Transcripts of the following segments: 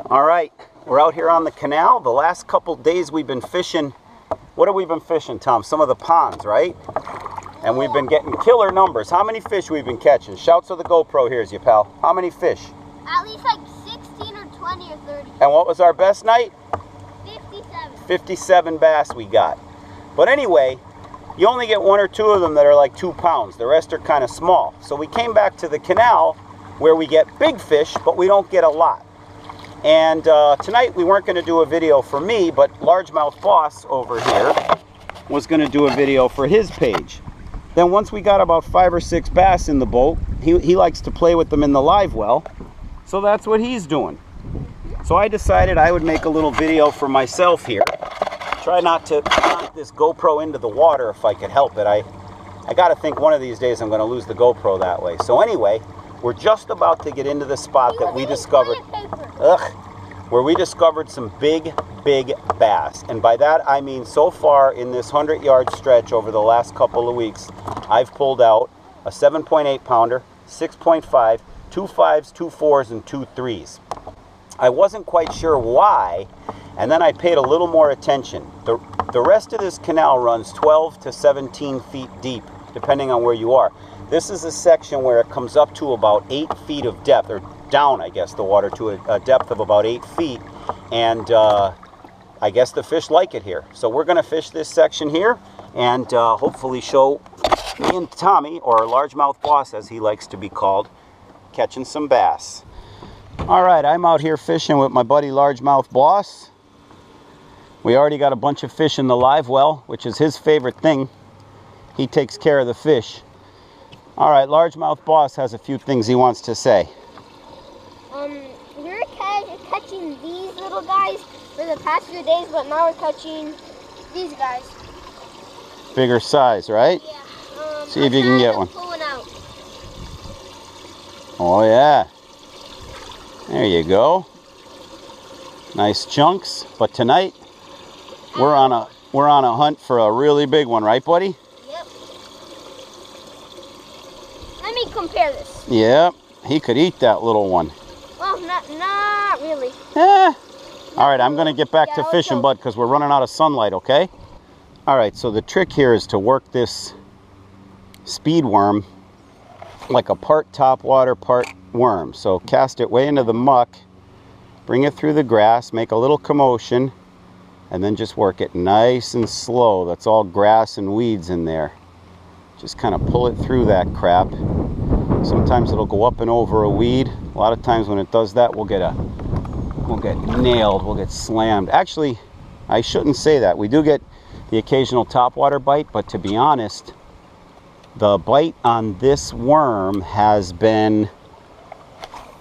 All right, we're out here on the canal. The last couple days we've been fishing. What have we been fishing, Tom? Some of the ponds, right? And we've been getting killer numbers. How many fish we've been catching? Shouts of the GoPro, here's you, pal. How many fish? At least like 16 or 20 or 30. And what was our best night? 57. 57 bass we got. But anyway, you only get 1 or 2 of them that are like 2 pounds. The rest are kind of small. So we came back to the canal where we get big fish, but we don't get a lot. And tonight we weren't going to do a video for me, but Largemouth Boss over here was going to do a video for his page. Then once we got about 5 or 6 bass in the boat, he likes to play with them in the live well. So that's what he's doing. So I decided I would make a little video for myself here. Try not to knock this GoPro into the water if I could help it. I got to think one of these days I'm going to lose the GoPro that way. So anyway, we're just about to get into the spot that we discovered. Where we discovered some big bass. And by that I mean so far in this 100-yard stretch over the last couple of weeks, I've pulled out a 7.8 pounder, 6.5, 2 5s, 2 4s, and 2 3s. I wasn't quite sure why, and then I paid a little more attention. The rest of this canal runs 12 to 17 feet deep, depending on where you are. This is a section where it comes up to about 8 feet of depth, or down, I guess, the water to a depth of about 8 feet. And I guess the fish like it here. So we're going to fish this section here and hopefully show me and Tommy, or Largemouth Boss as he likes to be called, catching some bass. All right, I'm out here fishing with my buddy Largemouth Boss. We already got a bunch of fish in the live well, which is his favorite thing. He takes care of the fish. All right, Largemouth Boss has a few things he wants to say. We were catching these little guys for the past few days, but now we're catching these guys. Bigger size, right? Yeah. See if you can get one. Pulling out. Oh yeah. There you go. Nice chunks. But tonight we're on a hunt for a really big one, right, buddy? Yep. Let me compare this. Yep. He could eat that little one. Well, not really. Yeah. All right, I'm going to get back to fishing, bud, because we're running out of sunlight, okay? All right, so the trick here is to work this speed worm like a part topwater, part worm. So cast it way into the muck, bring it through the grass, make a little commotion, and then just work it nice and slow. That's all grass and weeds in there. Just kind of pull it through that crap. Sometimes it'll go up and over a weed. A lot of times when it does that, we'll get nailed, we'll get slammed. Actually, I shouldn't say that. We do get the occasional topwater bite, but to be honest, the bite on this worm has been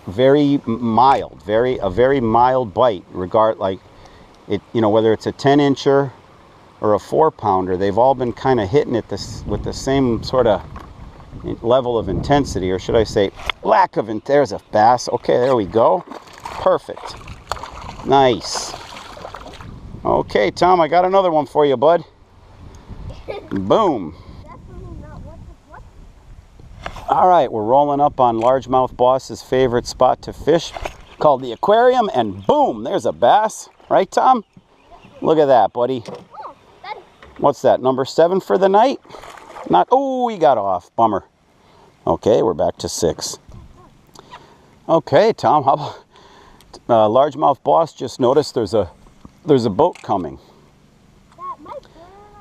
very mild, a very mild bite. Whether it's a 10-incher or a 4-pounder, they've all been kind of hitting it with the same sort of level of intensity, or should I say lack of intensity. There's a bass. Okay, there we go. Perfect. Nice. Okay, Tom, I got another one for you, bud. Boom. All right, we're rolling up on Largemouth Boss's favorite spot to fish, called the aquarium, and boom, there's a bass. Right, Tom? Look at that, buddy. What's that, number 7 for the night? Oh, he got off. Bummer. Okay, we're back to 6. Okay, Tom, how about Largemouth Boss just noticed there's a boat coming.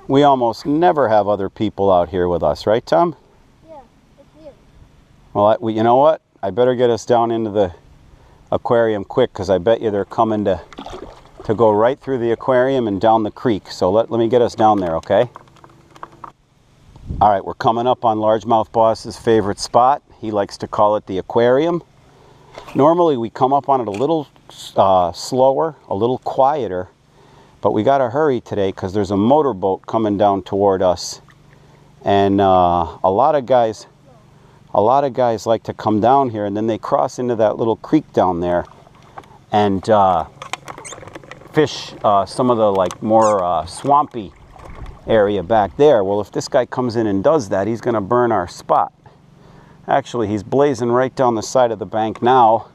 We almost never have other people out here with us, right, Tom? Yeah, it's you. Well, you know what? I better get us down into the aquarium quick, because I bet you they're coming to go right through the aquarium and down the creek. So let me get us down there, okay? All right, we're coming up on Largemouth Boss's favorite spot. He likes to call it the aquarium. Normally we come up on it a little slower, a little quieter, but we got to hurry today because there's a motorboat coming down toward us. And a lot of guys like to come down here, and then they cross into that little creek down there and fish some of the more swampy area back there. Well, if this guy comes in and does that, he's going to burn our spot. Actually, he's blazing right down the side of the bank now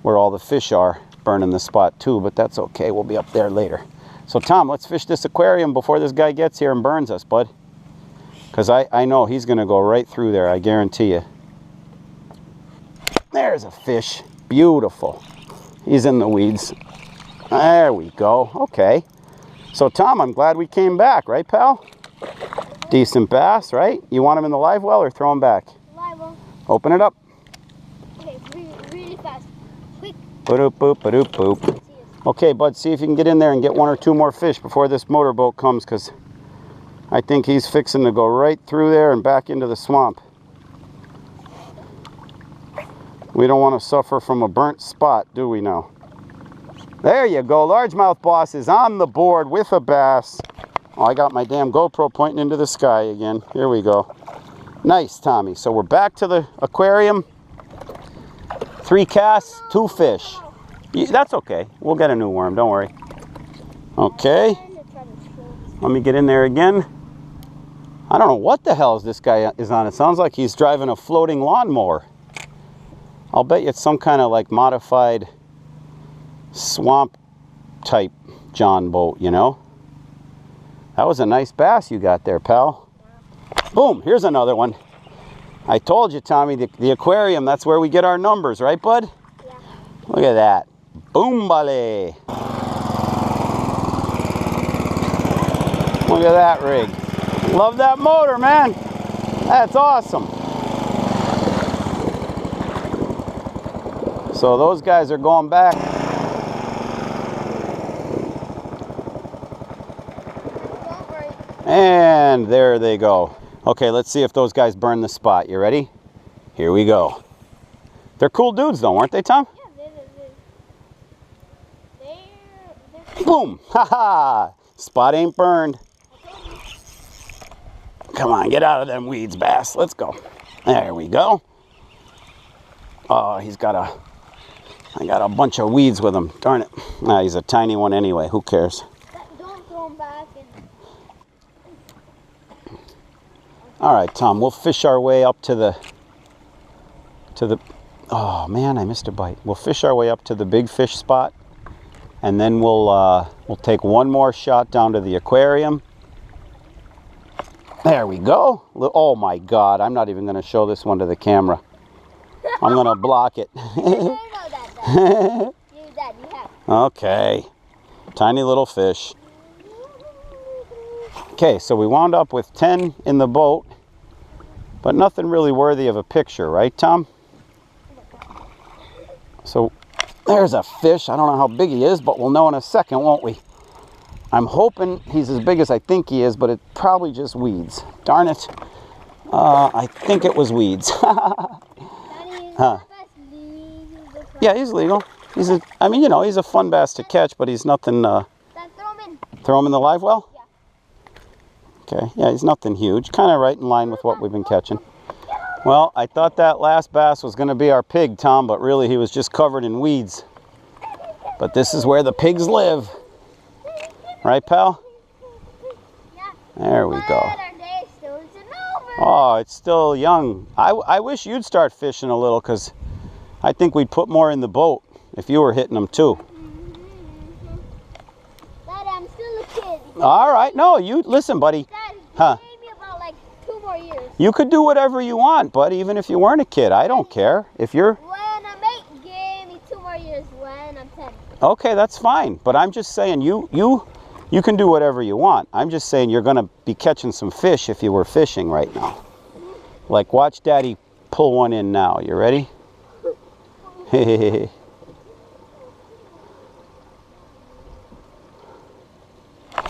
where all the fish are. burning the spot too, but that's okay. We'll be up there later. So Tom, let's fish this aquarium before this guy gets here and burns us, bud. Because I know he's going to go right through there, I guarantee you. There's a fish. Beautiful. He's in the weeds. There we go. Okay. So Tom, I'm glad we came back, right, pal? Decent bass, right? You want him in the live well or throw him back? Live well. Open it up. Okay, really fast. Quick. Ba-doop, boop, ba-doop, boop. Okay, bud, see if you can get in there and get 1 or 2 more fish before this motorboat comes, because I think he's fixing to go right through there and back into the swamp. We don't want to suffer from a burnt spot, do we now? There you go. Largemouth Boss is on the board with a bass. Oh, I got my damn GoPro pointing into the sky again. Here we go. Nice, Tommy. So we're back to the aquarium. 3 casts, 2 fish. That's okay. We'll get a new worm. Don't worry. Okay. Let me get in there again. I don't know what the hell this guy is on. It sounds like he's driving a floating lawnmower. I'll bet you it's some kind of like modified swamp type John boat, you know? That was a nice bass you got there, pal. Boom, here's another one. I told you, Tommy, the aquarium, that's where we get our numbers, right, bud? Yeah. Look at that. Boom, bale. Look at that rig. Love that motor, man. That's awesome. So those guys are going back. And there they go. Okay, let's see if those guys burn the spot. You ready? Here we go. They're cool dudes though, aren't they, Tom? Yeah, they're Boom! Ha-ha! Spot ain't burned. Come on, get out of them weeds, bass. Let's go. There we go. Oh, I got a bunch of weeds with him. Darn it. Nah, he's a tiny one anyway. Who cares? Don't throw him back. All right, Tom, we'll fish our way up to the, oh man, I missed a bite. We'll fish our way up to the big fish spot, and then we'll take one more shot down to the aquarium. There we go. Oh my God, I'm not even gonna show this one to the camera. I'm gonna block it. Okay, tiny little fish. Okay, so we wound up with 10 in the boat, but nothing really worthy of a picture, right, Tom? So there's a fish. I don't know how big he is, but we'll know in a second, won't we? I'm hoping he's as big as I think he is, but it's probably just weeds. Darn it. I think it was weeds. Huh. Yeah, he's legal. I mean, you know, he's a fun bass to catch, but he's nothing. Throw him in the live well? Okay, yeah, he's nothing huge. Kind of right in line with what we've been catching. Well, I thought that last bass was going to be our pig, Tom, but really he was just covered in weeds. But this is where the pigs live. Right, pal? There we go. Oh, it's still young. I wish you'd start fishing a little, because I think we'd put more in the boat if you were hitting them too. Dad, I'm still a kid. All right, no, you listen, buddy. Dad, huh? Maybe about like 2 more years. You could do whatever you want, bud, even if you weren't a kid. I don't care. If you're... When I'm 8, give me 2 more years when I'm 10. Okay, that's fine. But I'm just saying you can do whatever you want. I'm just saying you're going to be catching some fish if you were fishing right now. Like, watch Daddy pull one in now. You ready?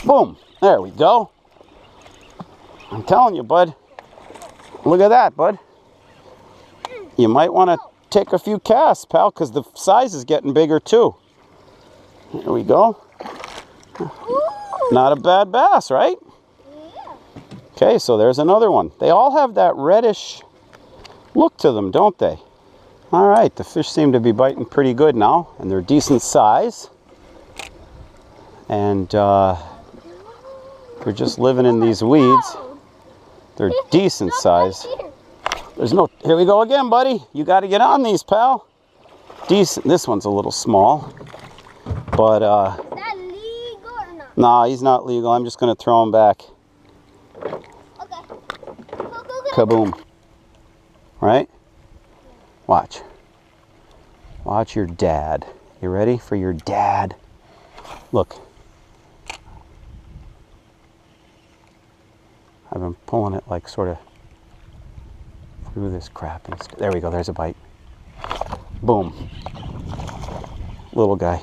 Boom. There we go. I'm telling you, bud. Look at that, bud. You might want to take a few casts, pal, because the size is getting bigger too. Here we go. Ooh. Not a bad bass, right? Yeah. Okay, so there's another one. They all have that reddish look to them, don't they? All right, the fish seem to be biting pretty good now, and they're decent size. And they're just living in these weeds. They're decent size. There's no, here we go again, buddy. You got to get on these, pal. Decent, this one's a little small. But, Is that legal or not? nah, he's not legal. I'm just going to throw him back. Okay. Go. Kaboom. Right? Watch. Watch your dad. You ready for your dad? Look. I've been pulling it like sort of through this crap. And there we go. There's a bite. Boom. Little guy.